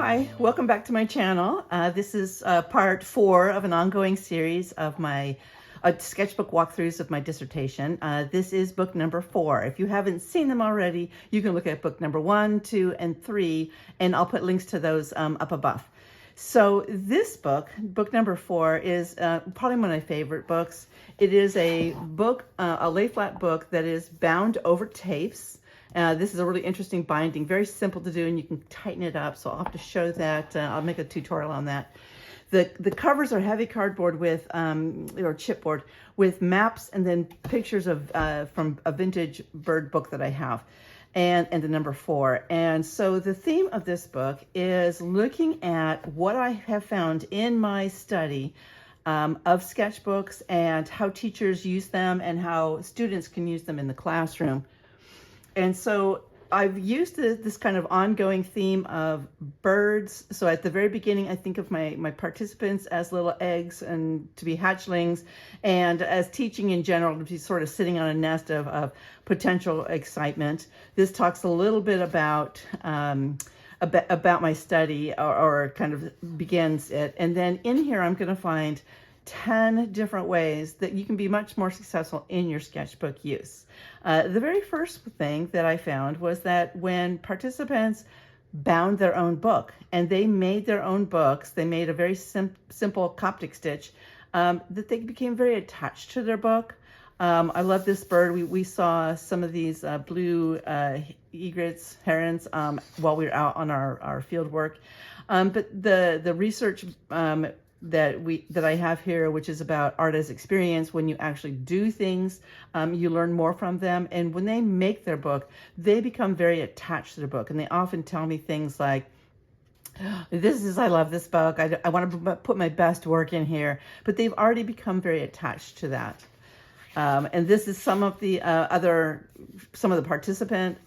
Hi, welcome back to my channel. This is part 4 of an ongoing series of my sketchbook walkthroughs of my dissertation. This is book number 4. If you haven't seen them already, you can look at book number 1, 2, and 3, and I'll put links to those up above. So this book, book number 4, is probably one of my favorite books. It is a book, a lay flat book that is bound over tapes. This is a really interesting binding, very simple to do, and you can tighten it up. So I'll have to show that. I'll make a tutorial on that. The covers are heavy cardboard with, or chipboard with maps and then pictures of from a vintage bird book that I have, and the number 4. And so the theme of this book is looking at what I have found in my study of sketchbooks and how teachers use them and how students can use them in the classroom. And so I've used this kind of ongoing theme of birds. So at the very beginning, I think of my participants as little eggs and to be hatchlings, and as teaching in general to be sort of sitting on a nest of potential excitement. This talks a little bit about my study, or kind of begins it. And then in here, I'm going to find 10 different ways that you can be much more successful in your sketchbook use. The very first thing that I found was that when participants bound their own book and they made their own books, they made a very simple Coptic stitch, that they became very attached to their book. I love this bird. We saw some of these blue egrets, herons, while we were out on our field work. But the research that I have here, which is about art as experience, when you actually do things, you learn more from them. And when they make their book, they become very attached to their book. And they often tell me things like, I love this book. I want to put my best work in here. But they've already become very attached to that. And this is some of the participant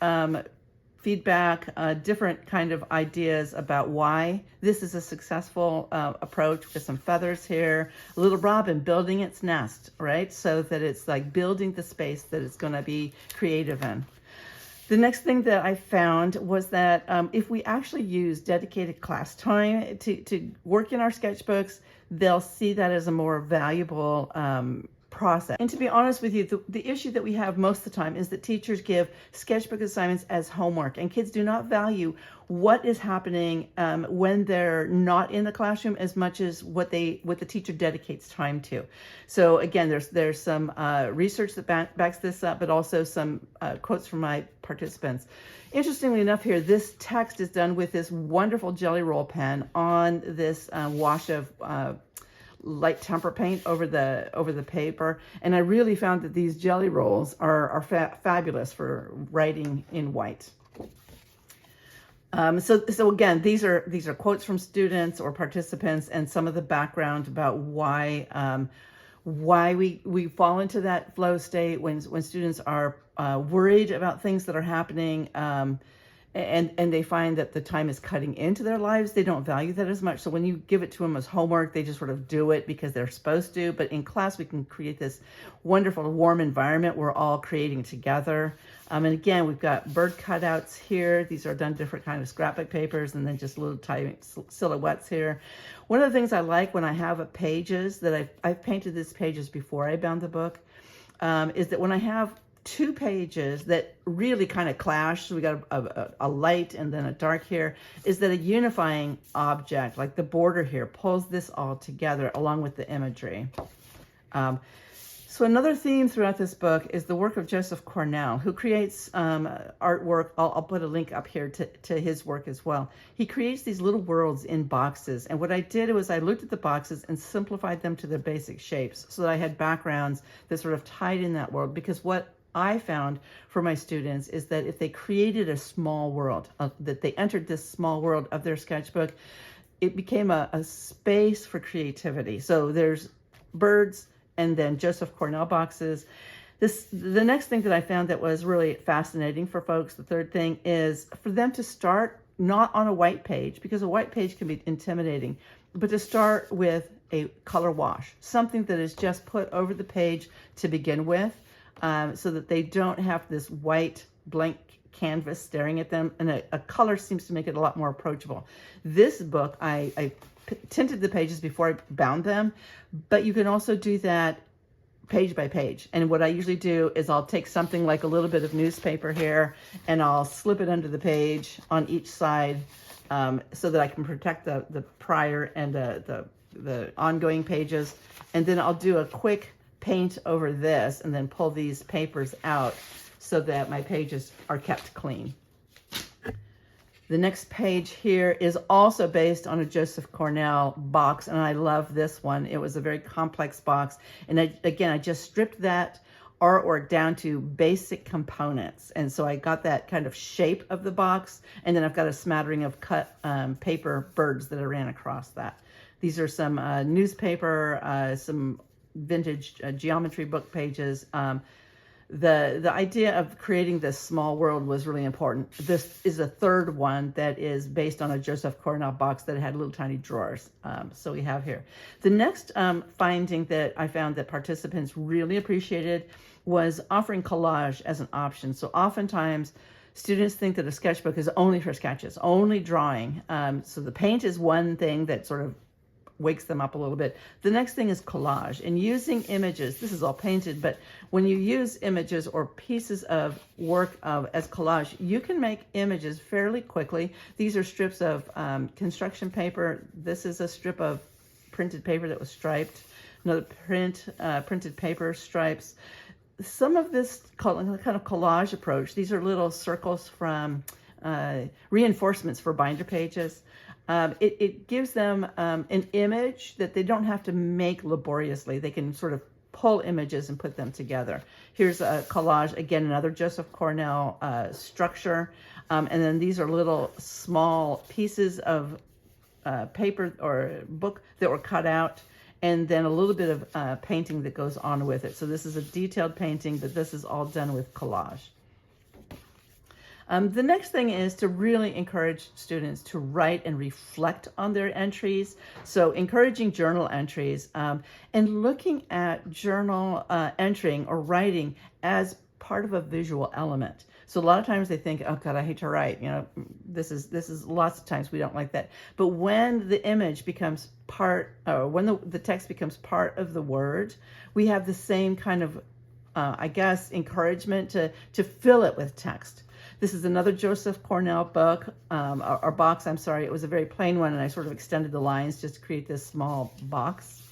feedback, different kind of ideas about why this is a successful approach, with some feathers here, a little robin building its nest, right? So that it's like building the space that it's going to be creative in. The next thing that I found was that if we actually use dedicated class time to work in our sketchbooks, they'll see that as a more valuable process. And to be honest with you, the issue that we have most of the time is that teachers give sketchbook assignments as homework, and kids do not value what is happening when they're not in the classroom as much as what the teacher dedicates time to. So again, there's some research that backs this up, but also some quotes from my participants. Interestingly enough, here this text is done with this wonderful jelly roll pen on this wash of light temper paint over the paper, and I really found that these jelly rolls are fabulous for writing in white. So again, these are quotes from students or participants, and some of the background about why we fall into that flow state when students are worried about things that are happening. And they find that the time is cutting into their lives. They don't value that as much. So when you give it to them as homework, they just sort of do it because they're supposed to. But in class, we can create this wonderful, warm environment we're all creating together. And again, we've got bird cutouts here. These are done different kind of scrapbook papers, and then just little tiny silhouettes here. One of the things I like when I have pages that I've painted these pages before I bound the book, is that when I have 2 pages that really kind of clash, so we got a light and then a dark here, is that a unifying object, like the border here, pulls this all together along with the imagery. So another theme throughout this book is the work of Joseph Cornell, who creates artwork. I'll put a link up here to his work as well. He creates these little worlds in boxes. And what I did was I looked at the boxes and simplified them to their basic shapes so that I had backgrounds that sort of tied in that world. Because what I found for my students is that if they created a small world, that they entered this small world of their sketchbook, it became a space for creativity. So there's birds and then Joseph Cornell boxes. The next thing that I found that was really fascinating for folks, the third thing, is for them to start not on a white page, because a white page can be intimidating, but to start with a color wash, something that is just put over the page to begin with. So that they don't have this white blank canvas staring at them, and a color seems to make it a lot more approachable. This book, I tinted the pages before I bound them, but you can also do that page by page. And what I usually do is I'll take something like a little bit of newspaper here, and I'll slip it under the page on each side, so that I can protect the prior and the ongoing pages. And then I'll do a quick paint over this and then pull these papers out so that my pages are kept clean. The next page here is also based on a Joseph Cornell box, and I love this one. It was a very complex box, and I just stripped that artwork down to basic components, and so I got that kind of shape of the box, and then I've got a smattering of cut paper birds that I ran across that. These are some newspaper, some vintage geometry book pages. The idea of creating this small world was really important. This is a third one that is based on a Joseph Cornell box that had little tiny drawers. So we have here. The next finding that I found that participants really appreciated was offering collage as an option. So oftentimes students think that a sketchbook is only for sketches, only drawing. So the paint is one thing that sort of wakes them up a little bit. The next thing is collage, and using images. This is all painted, but when you use images or pieces of work as collage, you can make images fairly quickly. These are strips of construction paper. This is a strip of printed paper that was striped. Another printed paper stripes. Some of this kind of collage approach, these are little circles from reinforcements for binder pages. It gives them an image that they don't have to make laboriously. They can sort of pull images and put them together. Here's a collage, again, another Joseph Cornell structure. And then these are little small pieces of paper or book that were cut out, and then a little bit of painting that goes on with it. So this is a detailed painting, but this is all done with collage. The next thing is to really encourage students to write and reflect on their entries. So encouraging journal entries and looking at journal entering or writing as part of a visual element. So a lot of times they think, oh God, I hate to write. You know, this is lots of times we don't like that. But when the image becomes part, or when the text becomes part of the word, we have the same kind of, I guess, encouragement to fill it with text. This is another Joseph Cornell book, or box, I'm sorry. It was a very plain one, and I sort of extended the lines just to create this small box.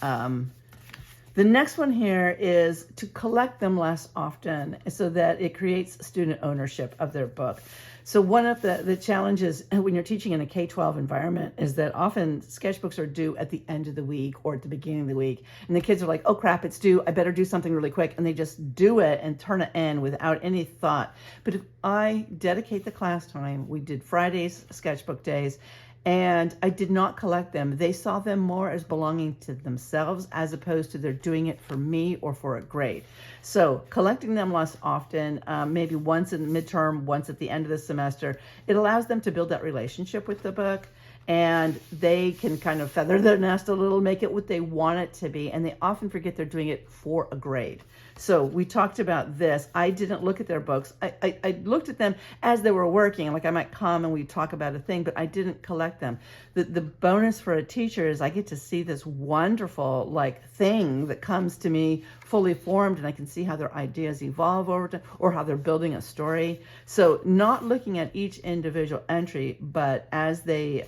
The next one here is to collect them less often so that it creates student ownership of their book. So one of the challenges when you're teaching in a K-12 environment is that often sketchbooks are due at the end of the week or at the beginning of the week. And the kids are like, oh crap, it's due. I better do something really quick. And they just do it and turn it in without any thought. But if I dedicate the class time, we did Fridays, sketchbook days, and I did not collect them. They saw them more as belonging to themselves as opposed to they're doing it for me or for a grade. So collecting them less often, maybe once in midterm, once at the end of the semester, it allows them to build that relationship with the book, and they can kind of feather their nest a little, make it what they want it to be, and they often forget they're doing it for a grade. So we talked about this. I didn't look at their books. I looked at them as they were working. Like I might come and we'd talk about a thing, but I didn't collect them. The bonus for a teacher is I get to see this wonderful like thing that comes to me fully formed, and I can see how their ideas evolve over time or how they're building a story. So not looking at each individual entry, but as they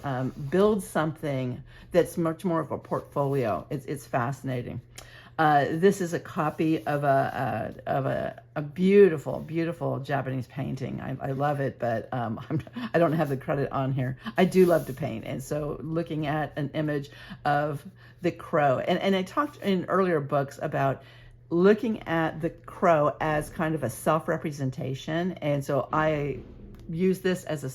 build something that's much more of a portfolio. It's fascinating. This is a copy of a beautiful, beautiful Japanese painting. I love it, but I don't have the credit on here. I do love to paint, and so looking at an image of the crow, and I talked in earlier books about looking at the crow as kind of a self-representation, and so I use this as a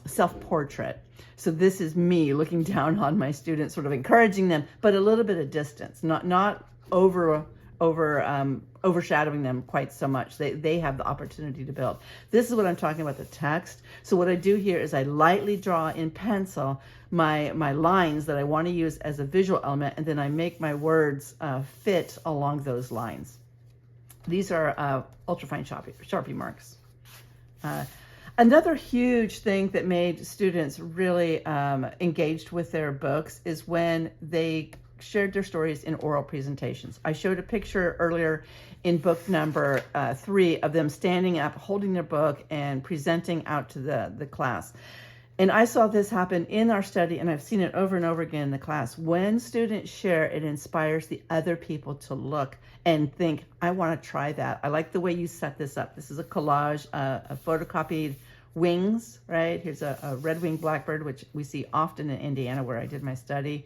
self-portrait. So this is me looking down on my students, sort of encouraging them, but a little bit of distance, not overshadowing them quite so much. They have the opportunity to build. This is what I'm talking about, the text. So what I do here is I lightly draw in pencil my lines that I want to use as a visual element, and then I make my words fit along those lines. These are ultrafine Sharpie marks. Another huge thing that made students really engaged with their books is when they shared their stories in oral presentations. I showed a picture earlier in book number 3 of them standing up, holding their book and presenting out to the class. And I saw this happen in our study, and I've seen it over and over again in the class. When students share, it inspires the other people to look and think, I want to try that. I like the way you set this up. This is a collage, a photocopied wings, right? Here's a red-winged blackbird, which we see often in Indiana where I did my study.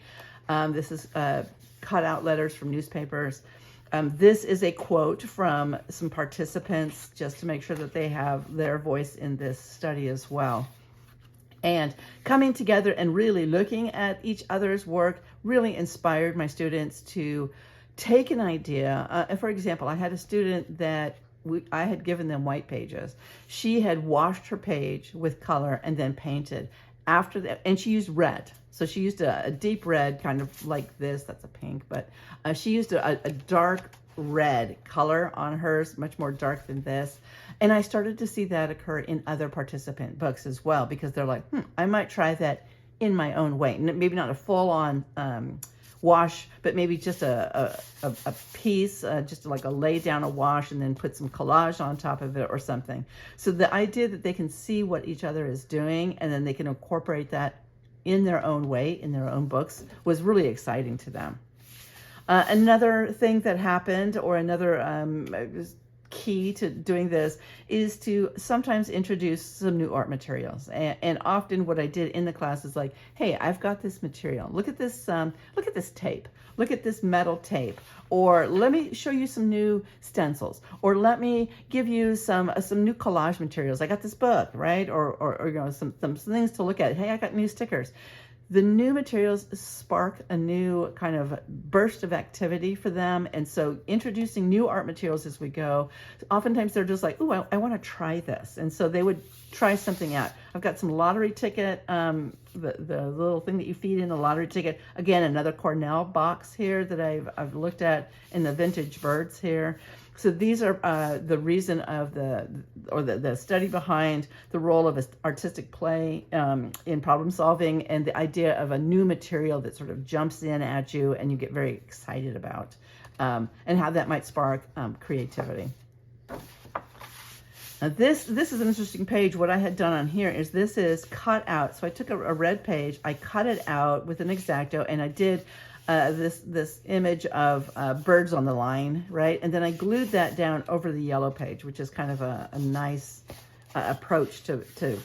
This is cut out letters from newspapers. This is a quote from some participants just to make sure that they have their voice in this study as well. And coming together and really looking at each other's work really inspired my students to take an idea. For example, I had a student that I had given them white pages. She had washed her page with color and then painted. After that, and she used red. So she used a deep red, kind of like this. That's a pink, but she used a dark red color on hers, much more dark than this. And I started to see that occur in other participant books as well, because they're like, I might try that in my own way. Maybe not a full-on wash, but maybe just a piece, just like a lay down a wash and then put some collage on top of it or something. So the idea that they can see what each other is doing and then they can incorporate that in their own way, in their own books, was really exciting to them. Another thing that happened, or another key to doing this, is to sometimes introduce some new art materials. And often what I did in the class is like, hey, I've got this material. Look at this tape. Look at this metal tape. Or let me show you some new stencils. Or let me give you some new collage materials. I got this book, right? Or you know, some things to look at. Hey, I got new stickers. The new materials spark a new kind of burst of activity for them. And so introducing new art materials as we go, oftentimes they're just like, ooh, I want to try this. And so they would try something out. I've got some lottery ticket, the little thing that you feed in the lottery ticket. Again, another Cornell box here that I've looked at in the vintage birds here. So these are the reason of the study behind the role of artistic play in problem solving, and the idea of a new material that sort of jumps in at you and you get very excited about, and how that might spark creativity. Now this is an interesting page. What I had done on here is this is cut out. So I took a red page, I cut it out with an X-Acto, and I did this image of birds on the line, right? And then I glued that down over the yellow page, which is kind of a nice approach to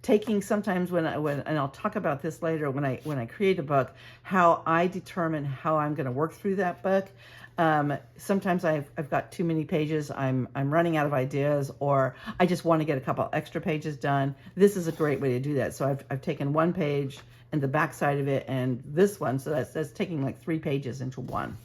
taking sometimes when and I'll talk about this later when I create a book, how I determine how I'm going to work through that book. Sometimes I've got too many pages, I'm running out of ideas, or I just want to get a couple extra pages done. This is a great way to do that. So I've taken one page and the back side of it and this one, so that's taking like 3 pages into one.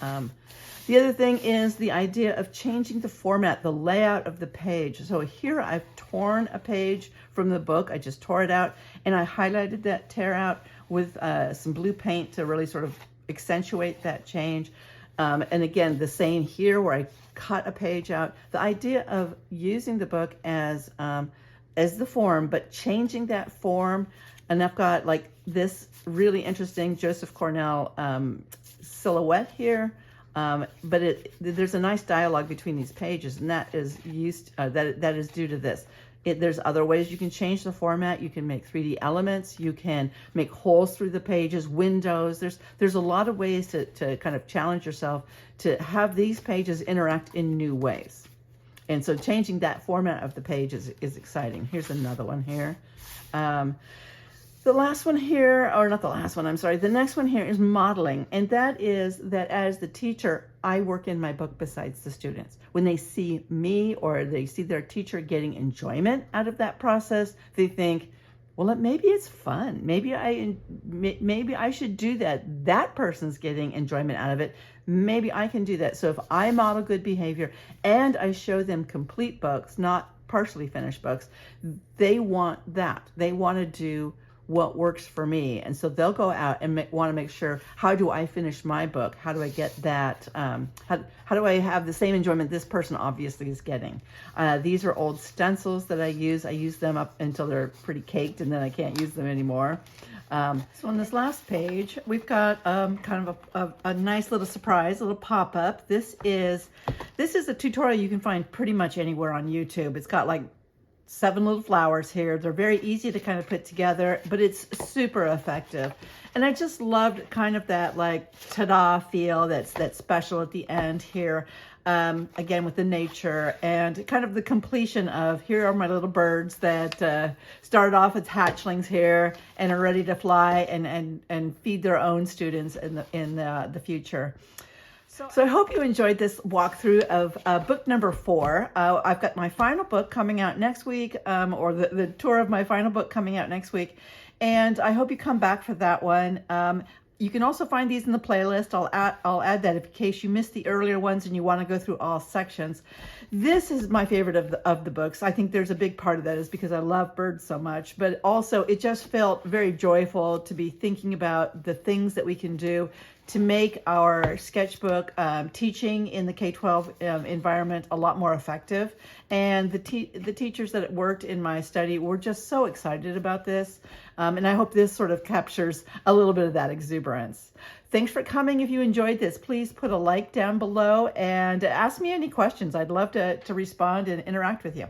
The other thing is the idea of changing the format, the layout of the page. So here I've torn a page from the book. I just tore it out and I highlighted that tear out with some blue paint to really sort of accentuate that change. And again, the same here where I cut a page out. The idea of using the book as the form, but changing that form. And I've got like this really interesting Joseph Cornell silhouette here. But there's a nice dialogue between these pages, and that is that is due to this. There's other ways you can change the format. You can make 3D elements. You can make holes through the pages, windows. There's a lot of ways to kind of challenge yourself to have these pages interact in new ways. And so changing that format of the page is exciting. Here's another one here. The last one here, or not the last one, I'm sorry. The next one here is modeling. And that is that as the teacher, I work in my book besides the students. When they see me or they see their teacher getting enjoyment out of that process, they think, well, maybe it's fun. Maybe I should do that. That person's getting enjoyment out of it. Maybe I can do that. So if I model good behavior and I show them complete books, not partially finished books, they want that. They want to do what works for me. And so they'll go out and want to make sure, how do I finish my book? How do I get that? How do I have the same enjoyment this person obviously is getting? These are old stencils that I use. I use them up until they're pretty caked, and then I can't use them anymore. So on this last page, we've got kind of a nice little surprise, a little pop-up. This is a tutorial you can find pretty much anywhere on YouTube. It's got like 7 little flowers here. They're very easy to kind of put together, but it's super effective. And I just loved kind of that like ta-da feel that's special at the end here. Again, with the nature and kind of the completion of, here are my little birds that started off as hatchlings here and are ready to fly and feed their own students in the future. So I hope you enjoyed this walkthrough of book number 4. I've got my final book coming out next week, or the tour of my final book coming out next week. And I hope you come back for that one. You can also find these in the playlist. I'll add that in case you missed the earlier ones and you want to go through all sections. This is my favorite of the books. I think there's a big part of that is because I love birds so much, but also it just felt very joyful to be thinking about the things that we can do to make our sketchbook teaching in the K-12 environment a lot more effective. And the teachers that worked in my study were just so excited about this. And I hope this sort of captures a little bit of that exuberance. Thanks for coming. If you enjoyed this, please put a like down below and ask me any questions. I'd love to respond and interact with you.